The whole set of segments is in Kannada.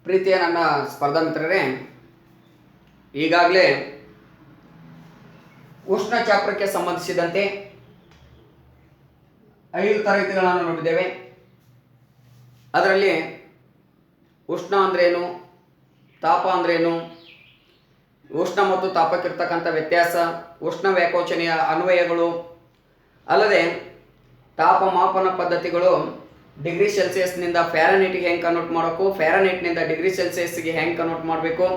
ಪ್ರೀತಿಯ ನನ್ನ ಸ್ಪರ್ಧಾ ಮಿತ್ರರೇ, ಈಗಾಗಲೇ ಉಷ್ಣ ಚಾಪ್ಟರ್ಗೆ ಸಂಬಂಧಿಸಿದಂತೆ 5 ತರಗತಿಗಳನ್ನು ನೋಡಿದ್ದೇವೆ. ಅದರಲ್ಲಿ ಉಷ್ಣ ಅಂದ್ರೇನು, ತಾಪ ಅಂದ್ರೇನು, ಉಷ್ಣ ಮತ್ತು ತಾಪಕ್ಕಿರ್ತಕ್ಕಂಥ ವ್ಯತ್ಯಾಸ, ಉಷ್ಣ ವ್ಯಾಕೋಚನೆಯ ಅನ್ವಯಗಳು, ಅಲ್ಲದೆ ತಾಪಮಾಪನ ಪದ್ಧತಿಗಳು, ಡಿಗ್ರಿ ಸೆಲ್ಸಿಯಸ್ನಿಂದ ಫ್ಯಾರನೈಟ್ಗೆ ಹೆಂಗೆ ಕನ್ವರ್ಟ್ ಮಾಡಬೇಕು, ಫ್ಯಾರನೈಟ್ನಿಂದ ಡಿಗ್ರಿ ಸೆಲ್ಸಿಯಸ್ಗೆ ಹೆಂಗೆ ಕನ್ವರ್ಟ್ ಮಾಡಬೇಕು,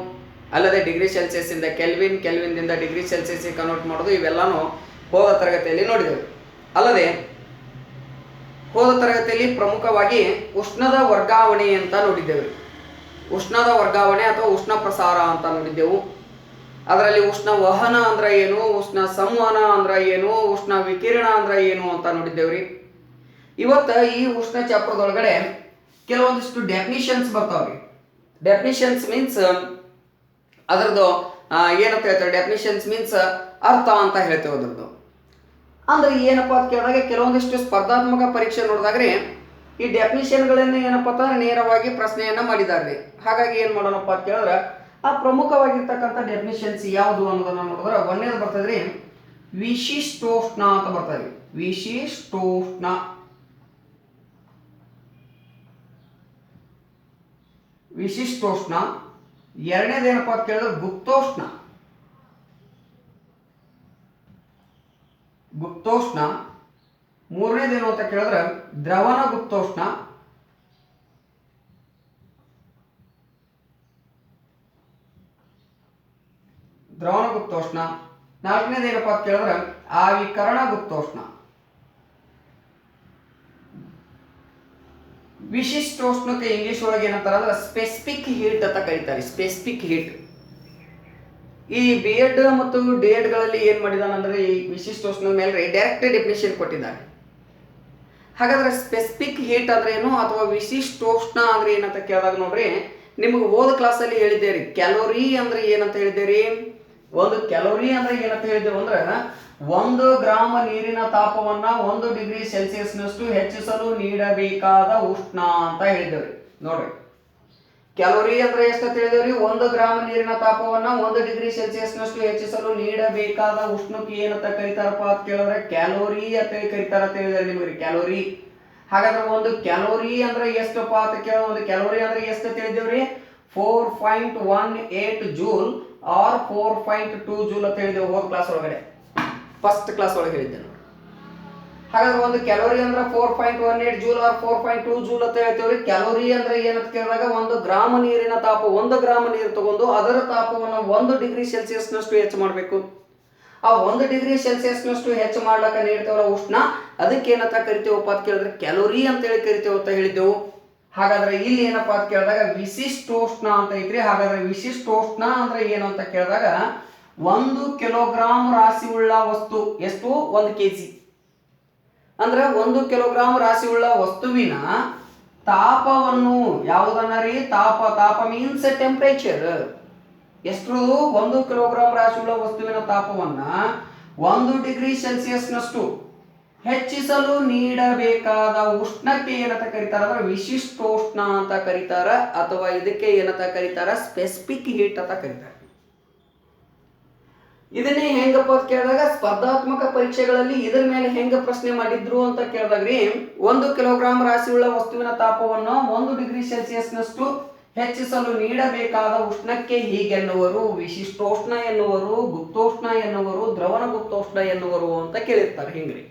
ಅಲ್ಲದೆ ಡಿಗ್ರಿ ಸೆಲ್ಸಿಯಸ್ಸಿಂದ ಕೆಲ್ವಿನ್ದಿಂದ ಡಿಗ್ರಿ ಸೆಲ್ಸಿಯಸ್ಗೆ ಕನ್ವರ್ಟ್ ಮಾಡೋದು, ಇವೆಲ್ಲನೂ ಹೋದ ತರಗತಿಯಲ್ಲಿ ನೋಡಿದೆವು. ಅಲ್ಲದೆ ಹೋದ ತರಗತಿಯಲ್ಲಿ ಪ್ರಮುಖವಾಗಿ ಉಷ್ಣದ ವರ್ಗಾವಣೆ ಅಂತ ನೋಡಿದ್ದೇವೆ. ಉಷ್ಣದ ವರ್ಗಾವಣೆ ಅಥವಾ ಉಷ್ಣ ಪ್ರಸಾರ ಅಂತ ನೋಡಿದ್ದೆವು. ಅದರಲ್ಲಿ ಉಷ್ಣ ವಹನ ಅಂದ್ರೆ ಏನು, ಉಷ್ಣ ಸಂವಹನ ಅಂದ್ರೆ ಏನು, ಉಷ್ಣ ವಿಕಿರಣ ಅಂದ್ರೆ ಏನು ಅಂತ ನೋಡಿದ್ದೇವ್ರಿ. ಇವತ್ತು ಈ ಉಷ್ಣ ಚಾಪ್ಟರ್ದೊಳಗಡೆ ಕೆಲವೊಂದಿಷ್ಟು ಡೆಫಿನಿಷನ್ಸ್ ಬರ್ತಾವ್ರಿ. ಡೆಫಿನಿಷನ್ಸ್ ಮೀನ್ಸ್ ಅದರದ್ದು ಏನಂತ ಹೇಳ್ತಾರೆ, ಡೆಫಿನಿಷನ್ಸ್ ಮೀನ್ಸ್ ಅರ್ಥ ಅಂತ ಹೇಳ್ತೇವೆ. ಅದರದ್ದು ಅಂದ್ರೆ ಏನಪ್ಪ ಅಂತ ಕೇಳಿದಾಗ ಕೆಲವೊಂದಿಷ್ಟು ಸ್ಪರ್ಧಾತ್ಮಕ ಪರೀಕ್ಷೆ ನೋಡಿದಾಗ್ರಿ ಈ ಡೆಫಿನಿಷನ್ಗಳನ್ನ ಏನಪ್ಪ ಅಂತಂದ್ರೆ ನೇರವಾಗಿ ಪ್ರಶ್ನೆಯನ್ನ ಮಾಡಿದಾರ್ರಿ. ಹಾಗಾಗಿ ಏನ್ ಮಾಡೋಣಪ್ಪ ಅಂತ ಕೇಳಿದ್ರೆ ಆ ಪ್ರಮುಖವಾಗಿರ್ತಕ್ಕಂಥ ಡೆಫಿನಿಷನ್ಸ್ ಯಾವುದು ಅನ್ನೋದನ್ನ ನೋಡಿದ್ರೆ ಒಂದೇದು ಬರ್ತದ್ರಿ ವಿಶಿಷ್ಟೋಷ್ಣ ಅಂತ ಬರ್ತದೆ. ವಿಶಿಷ್ಟೋಷ್ಣ. ವಿಶಿಷ್ಟೋಷ್ಣ. ಎರಡನೇದು ಏನಪ್ಪ ಅಂತ ಕೇಳಿದ್ರೆ ಗುಪ್ತೋಷ್ಣ. ಗುಪ್ತೋಷ್ಣ. ಮೂರನೇದೇನು ಅಂತ ಕೇಳಿದ್ರೆ ದ್ರವಣ ಗುಪ್ತೋಷ್ಣ. ದ್ರವಣ ಗುಪ್ತೋಷ್ಣ. ನಾಲ್ಕನೇದೇನಪ್ಪ ಅಂತ ಕೇಳಿದ್ರೆ ಆವಿಕರಣ ಗುಪ್ತೋಷ್ಣ. ವಿಶಿಷ್ಟೋಷ್ಣಕ್ಕೆ ಇಂಗ್ಲಿಷ್ ಒಳಗೆ ಏನಂತಾರೆ ಅಂದ್ರೆ ಸ್ಪೆಸಿಫಿಕ್ ಹೀಟ್ ಅಂತ ಕರೀತಾರೆ. Specific heat. ಈ ಬಿ ಎಡ್ ಮತ್ತು ಡಿ ಎಡ್ ಗಳಲ್ಲಿ ಏನ್ ಮಾಡಿದಾನಂದ್ರೆ ಈ ವಿಶಿಷ್ಟೋಷ್ಣದ ಮೇಲೆ ಡೈರೆಕ್ಟ್ ಡೆಫಿನಿಷನ್ ಕೊಟ್ಟಿದ್ದಾರೆ. ಹಾಗಾದ್ರೆ ಸ್ಪೆಸಿಫಿಕ್ ಹೀಟ್ ಅಂದ್ರೆ ಏನು ಅಥವಾ ವಿಶಿಷ್ಟೋಷ್ಣ ಅಂದ್ರೆ ಏನಂತ ಕೇಳಿದಾಗ ನೋಡ್ರಿ, ನಿಮ್ಗೆ ಹೋದ ಕ್ಲಾಸಲ್ಲಿ ಹೇಳಿದ್ದೇರಿ ಕ್ಯಾಲೋರಿ ಅಂದ್ರೆ ಏನಂತ ಹೇಳಿದ್ದೇರಿ. ಒಂದು ಕ್ಯಾಲೋರಿ ಅಂದ್ರೆ ಏನಂತ ಹೇಳಿದ್ದೇವೆ ಅಂದ್ರೆ 1 ಗ್ರಾಮ ನೀರಿನ ತಾಪವನ್ನ 1 ಡಿಗ್ರಿ ಸೆಲ್ಸಿಯಸ್ನಷ್ಟು ಹೆಚ್ಚಿಸಲು ನೀಡಬೇಕಾದ ಉಷ್ಣ ಅಂತ ಹೇಳಿದ್ದೇವ್ರಿ. ನೋಡ್ರಿ, ಕ್ಯಾಲೋರಿ ಅಂದ್ರೆ ಎಷ್ಟು ಅಂತ ಹೇಳಿದೇವ್ರಿ, 1 ಗ್ರಾಮ ನೀರಿನ ತಾಪವನ್ನ 1 ಡಿಗ್ರಿ ಸೆಲ್ಸಿಯಸ್ನಷ್ಟು ಹೆಚ್ಚಿಸಲು ನೀಡಬೇಕಾದ ಉಷ್ಣಕ್ಕೆ ಏನಂತ ಕರೀತಾರಪ್ಪ ಅಂತ ಕೇಳಿದ್ರೆ ಕ್ಯಾಲೋರಿ ಅಂತ ಕರೀತಾರ ಅಂತ ಹೇಳಿದ್ರೆ ನಿಮಗೆ ಕ್ಯಾಲೋರಿ. ಹಾಗಾದ್ರೆ ಒಂದು ಕ್ಯಾಲೋರಿ ಅಂದ್ರೆ ಎಷ್ಟಪ್ಪ ಅಂತ ಕೇಳ, ಒಂದು ಕ್ಯಾಲೋರಿ ಅಂದ್ರೆ ಎಷ್ಟು ಅಂತ ಹೇಳಿದೇವ್ರಿ 4.18 ಜೂಲ್ ಆರ್ 4.2 ಜೂಲ್ ಅಂತ ಹೇಳಿದೇವು ಹೋದ ಕ್ಲಾಸ್ ಒಳಗಡೆ, ಫಸ್ಟ್ ಕ್ಲಾಸ್ ಒಳಗೆ ಹೇಳಿದ್ದೆ ನೋಡಿ. ಹಾಗಾದ್ರೆ ಒಂದು ಕ್ಯಾಲೋರಿ ಅಂದ್ರೆ 4.18 ಜೂಲ್ ಆರ್ 4.2 ಜೂಲ್ ಅಂತ ಹೇಳ್ತೇವ್ರಿ. ಕ್ಯಾಲೋರಿ ಅಂದ್ರೆ ಏನಂತ ಕೇಳಿದಾಗ 1 ಗ್ರಾಮ ನೀರಿನ ತಾಪ, 1 ಗ್ರಾಮ ನೀರು ತಗೊಂಡು ಅದರ ತಾಪವನ್ನು 1 ಡಿಗ್ರಿ ಸೆಲ್ಸಿಯಸ್ನಷ್ಟು ಹೆಚ್ಚು ಮಾಡಬೇಕು. ಆ 1 ಡಿಗ್ರಿ ಸೆಲ್ಸಿಯಸ್ನಷ್ಟು ಹೆಚ್ಚು ಮಾಡ್ಲಕ್ಕ ನೀಡ್ತೇವಲ್ಲ ಉಷ್ಣ, ಅದಕ್ಕೆ ಏನಂತ ಕರಿತೇವಪ್ಪ ಅಂತ ಕೇಳಿದ್ರೆ ಕ್ಯಾಲೋರಿ ಅಂತ ಹೇಳಿ ಕರಿತೇವೆ ಅಂತ ಹೇಳಿದ್ದೆವು. ಹಾಗಾದ್ರೆ ಇಲ್ಲಿ ಏನಪ್ಪಾ ಅಂತ ಕೇಳಿದಾಗ ವಿಶಿಷ್ಟೋಷ್ಣ ಅಂತ ಐತ್ರಿ. ಹಾಗಾದ್ರೆ ವಿಶಿಷ್ಟೋಷ್ಣ ಅಂದ್ರೆ ಏನು ಅಂತ ಕೇಳಿದಾಗ 1 ಕಿಲೋಗ್ರಾಂ ರಾಶಿ ಉಳ್ಳ ವಸ್ತು ಎಷ್ಟು 1 ಕೆಜಿ ಅಂದ್ರೆ 1 ಕಿಲೋಗ್ರಾಂ ರಾಶಿ ಉಳ್ಳ ವಸ್ತುವಿನ ತಾಪವನ್ನು ಯಾವುದನ್ನ ರೀ, ತಾಪ ಮೀನ್ಸ್ ಟೆಂಪರೇಚರ್. ಎಷ್ಟು 1 ಕಿಲೋಗ್ರಾಂ ರಾಶಿ ಉಳ್ಳ ವಸ್ತುವಿನ ತಾಪವನ್ನ 1 ಡಿಗ್ರಿ ಸೆಲ್ಸಿಯಸ್ನಷ್ಟು ಹೆಚ್ಚಿಸಲು ನೀಡಬೇಕಾದ ಉಷ್ಣಕ್ಕೆ ಏನಂತ ಕರೀತಾರ ಅಂದ್ರೆ ವಿಶಿಷ್ಟೋಷ್ಣ ಅಂತ ಕರೀತಾರ, ಅಥವಾ ಇದಕ್ಕೆ ಏನಂತ ಕರೀತಾರ ಸ್ಪೆಸಿಫಿಕ್ ಹೀಟ್ ಅಂತ ಕರೀತಾರೆ. ಇದನ್ನೇ ಹೆಂಗಪ್ಪ ಅಂತ ಕೇಳಿದಾಗ ಸ್ಪರ್ಧಾತ್ಮಕ ಪರೀಕ್ಷೆಗಳಲ್ಲಿ ಇದರ ಮೇಲೆ ಹೆಂಗ ಪ್ರಶ್ನೆ ಮಾಡಿದ್ರು ಅಂತ ಕೇಳಿದಾಗ್ರಿ, 1 ಕಿಲೋಗ್ರಾಂ ರಾಶಿ ಉಳ್ಳ ವಸ್ತುವಿನ ತಾಪವನ್ನು 1 ಡಿಗ್ರಿ ಸೆಲ್ಸಿಯಸ್ನಷ್ಟು ಹೆಚ್ಚಿಸಲು ನೀಡಬೇಕಾದ ಉಷ್ಣಕ್ಕೆ ಹೀಗೆನ್ನುವರು ವಿಶಿಷ್ಟೋಷ್ಣ ಎನ್ನುವರು, ಗುಪ್ತೋಷ್ಣ ಎನ್ನುವರು, ದ್ರವಣ ಗುಪ್ತೋಷ್ಣ ಎನ್ನುವರು ಅಂತ ಕೇಳಿರ್ತಾರೆ ಹಿಂಗ್ರಿ.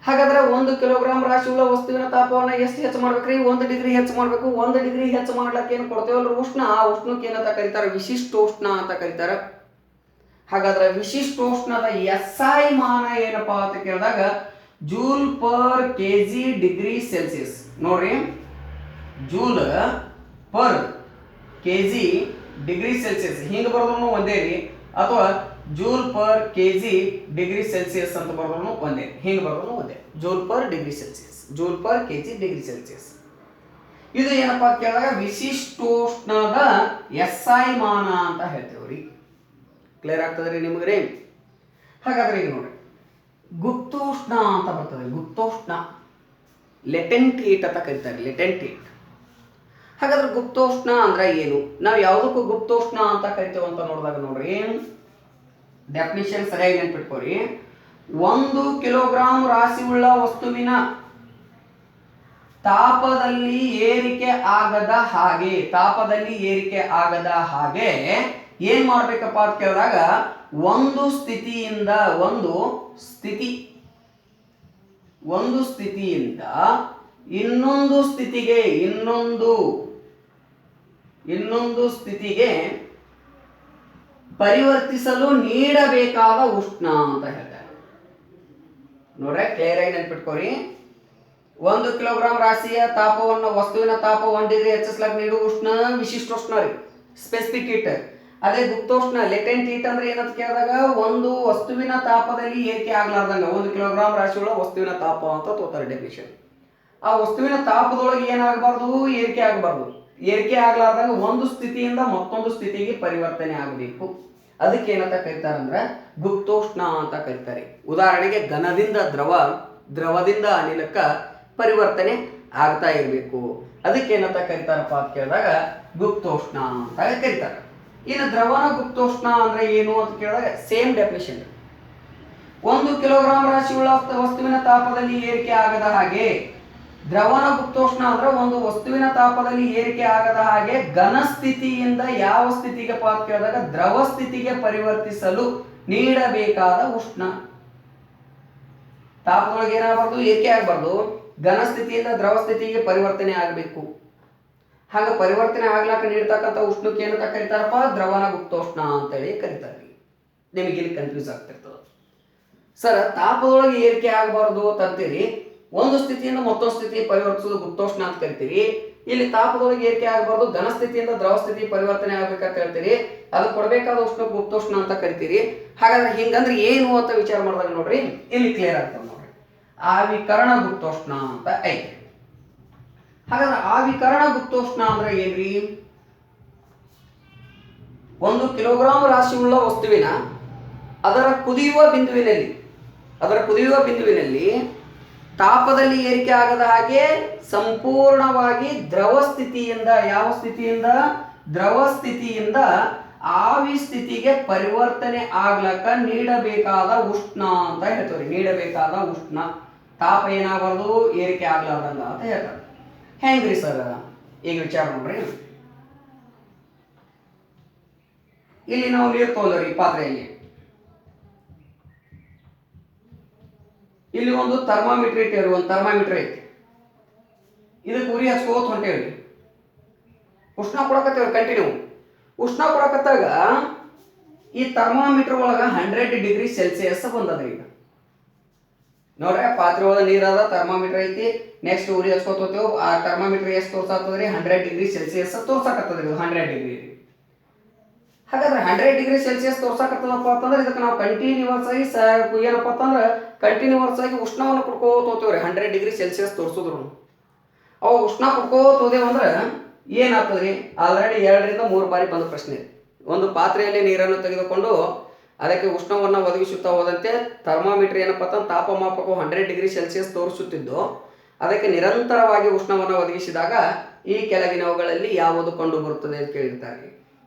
ಹಾಗಾದ್ರೆ 1 ಕಿಲೋಗ್ರಾಂ ರಾಶಿ ಉಳ್ಳ ವಸ್ತುವಿನ ತಾಪವನ್ನ ಎಷ್ಟು ಹೆಚ್ಚು ಮಾಡ್ಬೇಕ್ರಿ, 1 ಡಿಗ್ರಿ ಹೆಚ್ಚು ಮಾಡ್ಬೇಕು. 1 ಡಿಗ್ರಿ ಹೆಚ್ಚು ಮಾಡ್ಲಕ್ಕೆ ಏನು ಕೊಡ್ತೇವಲ್ಲ ಉಷ್ಣ, ಆ ಉಷ್ಣಕ್ಕೆ ಏನಂತ ಕರೀತಾರೆ ವಿಶಿಷ್ಟೋಷ್ಣ ಅಂತ ಕರೀತಾರೆ. ಹಾಗಾದ್ರೆ ವಿಶಿಷ್ಟೋಷ್ಣದ SI ಮಾನ ಏನಪ್ಪಾ ಅಂತ ಕೇಳಿದಾಗ ಜೂಲ್ ಪರ್ ಕೆಜಿ ಡಿಗ್ರಿ ಸೆಲ್ಸಿಯಸ್. ನೋಡ್ರಿ, ಜೂಲ್ ಪರ್ ಕೆಜಿ ಡಿಗ್ರಿ ಸೆಲ್ಸಿಯಸ್ ಹಿಂಗ ಬರೋದ್ರೂ ಒಂದೇ ರೀ, ಅಥವಾ ಜೂಲ್ ಪರ್ ಕೆಜಿ ಡಿಗ್ರಿ ಸೆಲ್ಸಿಯಸ್ ಅಂತ ಬರೋದ್ರೂ ಒಂದೇ, ಹಿಂಗ ಬರೋದ್ರೂ ಒಂದೇ. ಜೂಲ್ ಪರ್ ಡಿಗ್ರಿ ಸೆಲ್ಸಿಯಸ್, ಜೂಲ್ ಪರ್ ಕೆಜಿ ಡಿಗ್ರಿ ಸೆಲ್ಸಿಯಸ್. ಇದು ಏನಪ್ಪಾ ಅಂತ ಕೇಳಿದಾಗ ವಿಶಿಷ್ಟೋಷ್ಣದ SI ಮಾನ ಅಂತ ಹೇಳ್ತೇವ್ರಿ. ಕ್ಲಿಯರ್ ಆಗ್ತದ್ರಿ ನಿಮಗ್ರಿ? ಹಾಗಾದ್ರೆ ಈಗ ನೋಡ್ರಿ, ಗುಪ್ತೋಷ್ಣ ಅಂತ ಬರ್ತದೆ. ಗುಪ್ತೋಷ್ಣ ಲೆಟೆಂಟ್ ಹೀಟ್ ಅಂತ ಕರೀತಾರೆ, ಲೆಟೆಂಟ್ ಹೀಟ್. ಹಾಗಾದ್ರೆ ಗುಪ್ತೋಷ್ಣ ಅಂದ್ರೆ ಏನು, ನಾವು ಯಾವುದಕ್ಕೂ ಗುಪ್ತೋಷ್ಣ ಅಂತ ಕರಿತೇವೆ ಅಂತ ನೋಡಿದಾಗ ನೋಡ್ರಿ, ಡೆಫಿನಿಷನ್ ಸರಿಯಾಗಿ ನೆನ್ಪಿಟ್ಕೋರಿ. 1 ಕಿಲೋಗ್ರಾಂ ರಾಶಿಯುಳ್ಳ ವಸ್ತುವಿನ ತಾಪದಲ್ಲಿ ಏರಿಕೆ ಆಗದ ಹಾಗೆ ಏನ್ ಮಾಡ್ಬೇಕಪ್ಪ ಅಂತ ಕೇಳಿದಾಗ, ಒಂದು ಸ್ಥಿತಿಯಿಂದ ಇನ್ನೊಂದು ಸ್ಥಿತಿಗೆ ಪರಿವರ್ತಿಸಲು ನೀಡಬೇಕಾದ ಉಷ್ಣ ಅಂತ ಹೇಳ್ತಾರೆ. ನೋಡ್ರೆ ಕ್ಲಿಯರ್ ಆಗಿ ನೆನ್ಪಿಟ್ಕೋರಿ. 1 ಕಿಲೋಗ್ರಾಂ ರಾಶಿಯ ತಾಪವನ್ನು, ವಸ್ತುವಿನ ತಾಪ 1 ಡಿಗ್ರಿ ಹೆಚ್ಚಿಸ್ಲಾಕ ನೀಡುವ ಉಷ್ಣ ವಿಶಿಷ್ಟೋಷ್ಣ ರೀ, ಸ್ಪೆಸಿಫಿಕ್ ಹೀಟ್. ಅದೇ ಗುಪ್ತೋಷ್ಣ ಲೇಟೆಂಟ್ ಹೀಟ್ ಅಂದ್ರೆ ಏನಂತ ಕೇಳಿದಾಗ, ಒಂದು ವಸ್ತುವಿನ ತಾಪದಲ್ಲಿ ಏರಿಕೆ ಆಗ್ಲಾರ್ದಂಗ 1 ಕಿಲೋಗ್ರಾಂ ರಾಶಿಯುಳ್ಳ ವಸ್ತುವಿನ ತಾಪ ಅಂತ ತೋತಾರೆ ಡೆಫಿನಿಷನ್. ಆ ವಸ್ತುವಿನ ತಾಪದೊಳಗೆ ಏನಾಗಬಾರ್ದು, ಏರಿಕೆ ಆಗ್ಲಾರ್ದಂಗ ಒಂದು ಸ್ಥಿತಿಯಿಂದ ಮತ್ತೊಂದು ಸ್ಥಿತಿಗೆ ಪರಿವರ್ತನೆ ಆಗಬೇಕು. ಅದಕ್ಕೆ ಏನಂತ ಕರೀತಾರಂದ್ರೆ ಗುಪ್ತೋಷ್ಣ ಅಂತ ಕರೀತಾರೆ. ಉದಾಹರಣೆಗೆ ಘನದಿಂದ ದ್ರವದಿಂದ ಅನಿಲಕ್ಕ ಪರಿವರ್ತನೆ ಆಗ್ತಾ ಇರಬೇಕು, ಅದಕ್ಕೆ ಏನಂತ ಕರೀತಾರಪ್ಪ ಅಂತ ಕೇಳಿದಾಗ ಗುಪ್ತೋಷ್ಣ ಅಂತ ಕರೀತಾರೆ. ಇನ್ನು ದ್ರವನ ಗುಪ್ತೋಷ್ಣ ಅಂದ್ರೆ ಏನು ಅಂತ ಕೇಳಿದಾಗ ಸೇಮ್ ಡೆಫಿನಿಷನ್. 1 ಕಿಲೋಗ್ರಾಂ ರಾಶಿಯುಳ್ಳ ವಸ್ತುವಿನ ತಾಪದಲ್ಲಿ ಏರಿಕೆ ಆಗದ ಹಾಗೆ, ದ್ರವನ ಗುಪ್ತೋಷ್ಣ ಅಂದ್ರೆ ಒಂದು ವಸ್ತುವಿನ ತಾಪದಲ್ಲಿ ಏರಿಕೆ ಆಗದ ಹಾಗೆ ಘನ ಸ್ಥಿತಿಯಿಂದ ಯಾವ ಸ್ಥಿತಿಗೆ ಅಂತ ಕೇಳಿದಾಗ ದ್ರವ ಸ್ಥಿತಿಗೆ ಪರಿವರ್ತಿಸಲು ನೀಡಬೇಕಾದ ಉಷ್ಣ. ತಾಪದೊಳಗೆ ಏನಾಗಬಾರ್ದು, ಏರಿಕೆ ಆಗಬಾರ್ದು, ಘನ ಸ್ಥಿತಿಯಿಂದ ದ್ರವ ಸ್ಥಿತಿಗೆ ಪರಿವರ್ತನೆ ಆಗಬೇಕು. ಹಾಗ ಪರಿವರ್ತನೆ ಆಗ್ಲಾಕ ನೀಡ್ತಕ್ಕಂಥ ಉಷ್ಣಕ್ಕೆ ಏನಂತ ಕರೀತಾರಪ್ಪ, ದ್ರವನ ಗುಪ್ತೋಷ್ಣ ಅಂತೇಳಿ ಕರೀತಾರೆ. ನಿಮಗೆ ಇಲ್ಲಿ ಕನ್ಫ್ಯೂಸ್ ಆಗ್ತಿರ್ತದೆ. ಸರ್, ತಾಪದೊಳಗೆ ಏರಿಕೆ ಆಗಬಾರ್ದು ಅಂತೀರಿ, ಒಂದು ಸ್ಥಿತಿಯಿಂದ ಮತ್ತೊಂದು ಸ್ಥಿತಿ ಪರಿವರ್ತಿಸೋದು ಗುಪ್ತೋಷ್ಣ ಅಂತ ಕರಿತೀರಿ. ಇಲ್ಲಿ ತಾಪದೊಳಗೆ ಏರಿಕೆ ಆಗಬಾರ್ದು, ಘನ ಸ್ಥಿತಿಯಿಂದ ದ್ರವ ಸ್ಥಿತಿ ಪರಿವರ್ತನೆ ಆಗ್ಬೇಕಂತ ಹೇಳ್ತೀರಿ, ಅದು ಕೊಡಬೇಕಾದ ಉಷ್ಣ ಗುಪ್ತೋಷ್ಣ ಅಂತ ಕರಿತೀರಿ. ಹಾಗಾದ್ರೆ ಹಿಂಗಂದ್ರೆ ಏನು ಅಂತ ವಿಚಾರ ಮಾಡಿದಾಗ ನೋಡ್ರಿ, ಇಲ್ಲಿ ಕ್ಲಿಯರ್ ಆಗ್ತದೆ ನೋಡ್ರಿ. ಆವಿಕರಣ ಗುಪ್ತೋಷ್ಣ ಅಂತ ಐತಿ. ಹಾಗಾದ್ರೆ ಆವಿಕರಣ ಗುಪ್ತೋಷ್ಣ ಅಂದ್ರೆ ಏನ್ರಿ, 1 ಕಿಲೋಗ್ರಾಂ ರಾಶಿಯುಳ್ಳ ವಸ್ತುವಿನ ಅದರ ಕುದಿಯುವ ಬಿಂದುವಿನಲ್ಲಿ ತಾಪದಲ್ಲಿ ಏರಿಕೆ ಆಗದ ಹಾಗೆ ಸಂಪೂರ್ಣವಾಗಿ ದ್ರವ ಸ್ಥಿತಿಯಿಂದ ಆವಿ ಸ್ಥಿತಿಗೆ ಪರಿವರ್ತನೆ ಆಗ್ಲಕ್ಕ ನೀಡಬೇಕಾದ ಉಷ್ಣ ಅಂತ ಹೇಳ್ತೀವಿ. ನೀಡಬೇಕಾದ ಉಷ್ಣ, ತಾಪ ಏನಾಗಬಾರ್ದು, ಏರಿಕೆ ಆಗ್ಲಾರ್ದಂಗ ಅಂತ ಹೇಳ್ತಾರೆ. ಹೆಂಗ್ರಿ ಸರ್, ಈಗ ವಿಚಾರ ನೋಡ್ರಿ. ಇಲ್ಲಿ ನಾವು ನೀರು ತಗೊಂಡ್ರಿ ಪಾತ್ರೆಯಲ್ಲಿ, ಇಲ್ಲಿ ಒಂದು ಥರ್ಮಾಮೀಟರ್ ಇಟ್ಟೇವ್ರಿ, ಒಂದು ಥರ್ಮಾಮೀಟರ್ ಐತಿ. ಇದಕ್ಕೆ ಉರಿ ಹಚ್ಕೋತ ಹೊಂಟೇವ್ರಿ, ಉಷ್ಣ ಕೊಡಕತ್ತೇವ್ರಿ ಕಂಟಿನ್ಯೂ. ಉಷ್ಣ ಕೊಡಕತ್ತಾಗ ಈ ಥರ್ಮಾಮೀಟರ್ ಒಳಗ 100 ಡಿಗ್ರಿ ಸೆಲ್ಸಿಯಸ್ ಬಂದದ. ಈಗ ನೋಡ್ರಿ, ಪಾತ್ರೆ ಒಳಗ ನೀರದ, ಥರ್ಮಾಮೀಟರ್ ಐತಿ, ನೆಕ್ಸ್ಟ್ ಉರಿ ಹಚ್ಕೋತ ಹೋಗ್ತೇವೆ. ಆ ಥರ್ಮಾಮೀಟರ್ ಎಷ್ಟು ತೋರ್ಸಾತದ್ರಿ, 100 ಡಿಗ್ರಿ ಸೆಲ್ಸಿಯಸ್ ತೋರ್ಸಾಕತ್ತದ್ರಿ. 100 ಡಿಗ್ರಿ. ಹಾಗಾದ್ರೆ 100 ಡಿಗ್ರಿ ಸೆಲ್ಸಿಯಸ್ ತೋರ್ಸಾಕತ್ತದಪ್ಪ ಅಂತಂದ್ರೆ ಇದಕ್ಕೆ ನಾವು ಕಂಟಿನ್ಯೂಸ್ ಆಗಿ ಏನಪ್ಪ ಅಂತಂದ್ರೆ ಕಂಟಿನ್ಯೂಸ್ ಆಗಿ ಉಷ್ಣವನ್ನು ಕೊಡ್ಕೋತ ಹೋಗ್ತೇವ್ರಿ. 100 ಡಿಗ್ರಿ ಸೆಲ್ಸಿಯಸ್ ತೋರಿಸಿದ್ರು ಅವು ಉಷ್ಣ ಕೊಡ್ಕೋತ ಹೋದೇವಂದ್ರೆ ಏನಾಗ್ತದ್ರಿ, ಆಲ್ರೆಡಿ 2 ರಿಂದ 3 ಬಾರಿ ಬಂದ ಪ್ರಶ್ನೆ. ಒಂದು ಪಾತ್ರೆಯಲ್ಲಿ ನೀರನ್ನು ತೆಗೆದುಕೊಂಡು ಅದಕ್ಕೆ ಉಷ್ಣವನ್ನು ಒದಗಿಸುತ್ತಾ ಹೋದಂತೆ ಥರ್ಮಾಮೀಟರ್ ಏನಪ್ಪ ಅಂತಂದ್ರೆ ತಾಪಮಾಪಕವು 100 ಡಿಗ್ರಿ ಸೆಲ್ಸಿಯಸ್ ತೋರಿಸುತ್ತಿದ್ದು ಅದಕ್ಕೆ ನಿರಂತರವಾಗಿ ಉಷ್ಣವನ್ನು ಒದಗಿಸಿದಾಗ ಈ ಕೆಳಗಿನವುಗಳಲ್ಲಿ ಯಾವುದು ಕಂಡು ಬರುತ್ತದೆ ಅಂತ ಕೇಳಿರ್ತಾರೆ.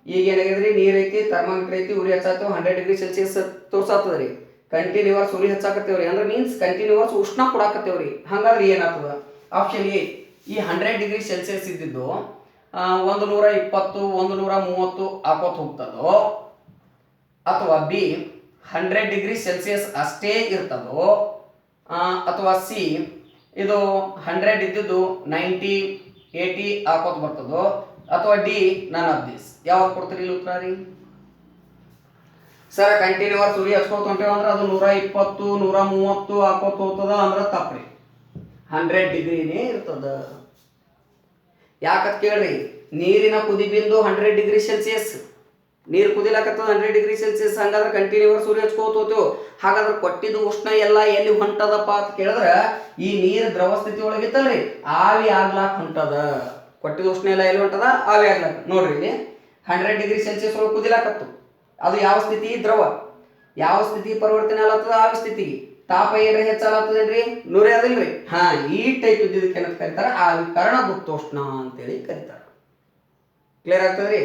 ಈಗ ಏನಾಗಿದ್ರಿ, ನೀರ್ ಐತಿ, ಥರ್ಮಾಮೀಟರ್ ಐತಿ, ಉರಿ ಹಚ್ಚಾತೇವ್, 100 ಡಿಗ್ರಿ ಸೆಲ್ಸಿಯಸ್ ತೋರ್ಸಾತದ್ರಿ. ಕಂಟಿನ್ಯೂಸ್ ಉರಿ ಹಚ್ಚಾಕತ್ತೇವ್ರಿ ಅಂದ್ರೆ ಮೀನ್ಸ್ ಕಂಟಿನ್ಯೂಸ್ ಉಷ್ಣ ಕೊಡಾಕತ್ತೇವ್ರಿ. ಹಂಗಾದ್ರೆ ಏನಾಗ್ತದ, ಆಪ್ಷನ್ ಎ, ಈ 100 ಡಿಗ್ರಿ ಸೆಲ್ಸಿಯಸ್ ಇದ್ದಿದ್ದು 120, 130 ಹಾಕೋತ ಹೋಗ್ತದೋ, ಅಥವಾ ಬಿ 100 ಡಿಗ್ರಿ ಸೆಲ್ಸಿಯಸ್ ಅಷ್ಟೇ ಇರ್ತದೋ, ಅಥವಾ ಸಿ ಇದು 100 ಇದ್ದಿದ್ದು 90, 80 ಹಾಕೋತ ಬರ್ತದೋ, ಅಥವಾ ಡಿ ನನ್ ಆಫ್ ದಿಸ್. ಯಾವ್ದು ಕೊಡ್ತೀರಿ ಇಲ್ಲಿ ಉತ್ತರ ರೀ? ಸರ್, ಕಂಟಿನ್ಯೂಸ್ ಉರಿ ಹಚ್ಕೋತ ಹೊಂಟೇವ ಅಂದ್ರೆ ಅದು 120, 130 ಹಾಕೋತ ಹೋಗ್ತದ ಅಂದ್ರೆ ತಪ್ಪ್ರಿ. 100 ಡಿಗ್ರಿನೇ ಇರ್ತದ. ಯಾಕತ್ ಕೇಳ್ರಿ, ನೀರಿನ ಕುದಿ ಬಿಂದು 100 ಡಿಗ್ರಿ ಸೆಲ್ಸಿಯಸ್, ನೀರು ಕುದಿಲಾಕತ್ತದ 100 ಡಿಗ್ರಿ ಸೆಲ್ಸಿಯಸ್. ಹಂಗಾದ್ರೆ ಕಂಟಿನ್ಯೂಸ್ ಉರಿ ಹಚ್ಕೋತ ಹೋಗ್ತೇವೆ. ಹಾಗಾದ್ರೆ ಕೊಟ್ಟಿದ್ದು ಉಷ್ಣ ಎಲ್ಲ ಎಲ್ಲಿ ಹೊಂಟದಪ್ಪ ಅಂತ ಕೇಳಿದ್ರೆ ಈ ನೀರು ದ್ರವ ಸ್ಥಿತಿ ಒಳಗಿತ್ತಲ್ರಿ, ಆವಿ ಆಗ್ಲಾಕ್ ಹೊಂಟದ. ಕೊಟ್ಟಿದ್ದು ಉಷ್ಣ ಎಲ್ಲ ಎಲ್ಲಿ ಹೊಂಟದ, ಆವಿ ಆಗ್ಲಾಕ. ನೋಡ್ರಿ, ಇಲ್ಲಿ 100 ಡಿಗ್ರಿ ಸೆಲ್ಸಿಯಸ್ ಒಳಗೆ ಕುದಿಲಾಕತ್ತು. ಅದು ಯಾವ ಸ್ಥಿತಿ, ದ್ರವ. ಯಾವ ಸ್ಥಿತಿ ಪರಿವರ್ತನೆ ಆಗ್ಲತ್ತದ, ಆವಿ ಸ್ಥಿತಿಗೆ. ತಾಪ ಏನ್ರಿ ಹೆಚ್ಚಾಗ್ತದೇನ್ರಿ, 100 ಅದಲ್ರಿ. ಈ ಟೈಪ್ ಇದ್ದಿದ್ದಕ್ಕೆ ಏನಂತ ಕರೀತಾರ, ಆವಿಕರಣ ಗುಪ್ತೋಷ್ಣ ಅಂತೇಳಿ ಕರೀತಾರ. ಕ್ಲಿಯರ್ ಆಗ್ತದ್ರಿ?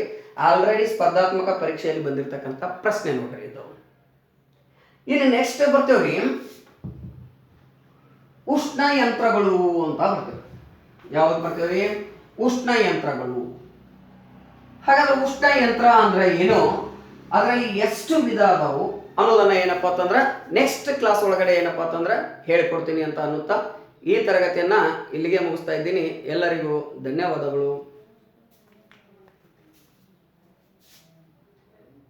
ಆಲ್ರೆಡಿ ಸ್ಪರ್ಧಾತ್ಮಕ ಪರೀಕ್ಷೆಯಲ್ಲಿ ಬಂದಿರತಕ್ಕಂಥ ಪ್ರಶ್ನೆ ನೋಡ್ರಿ ಇದು. ಇನ್ನು ನೆಕ್ಸ್ಟ್ ಬರ್ತೇವ್ರಿ ಉಷ್ಣ ಯಂತ್ರಗಳು ಅಂತ ಬರ್ತೇವೆ. ಯಾವ್ದು ಬರ್ತೇವ್ರಿ? ಉಷ್ಣ ಯಂತ್ರಗಳು. ಹಾಗಾದ್ರೆ ಉಷ್ಣ ಯಂತ್ರ ಅಂದ್ರೆ ಏನು, ಅದರಲ್ಲಿ ಎಷ್ಟು ವಿಧ ಅದಾವು ಅನ್ನೋದನ್ನ ಏನಪ್ಪ ಅಂತಂದ್ರೆ ನೆಕ್ಸ್ಟ್ ಕ್ಲಾಸ್ ಒಳಗಡೆ ಏನಪ್ಪ ಅಂತಂದ್ರೆ ಹೇಳ್ಕೊಡ್ತೀನಿ ಅಂತ ಅನ್ನುತ್ತಾ ಈ ತರಗತಿಯನ್ನ ಇಲ್ಲಿಗೆ ಮುಗಿಸ್ತಾ ಇದ್ದೀನಿ. ಎಲ್ಲರಿಗೂ ಧನ್ಯವಾದಗಳು.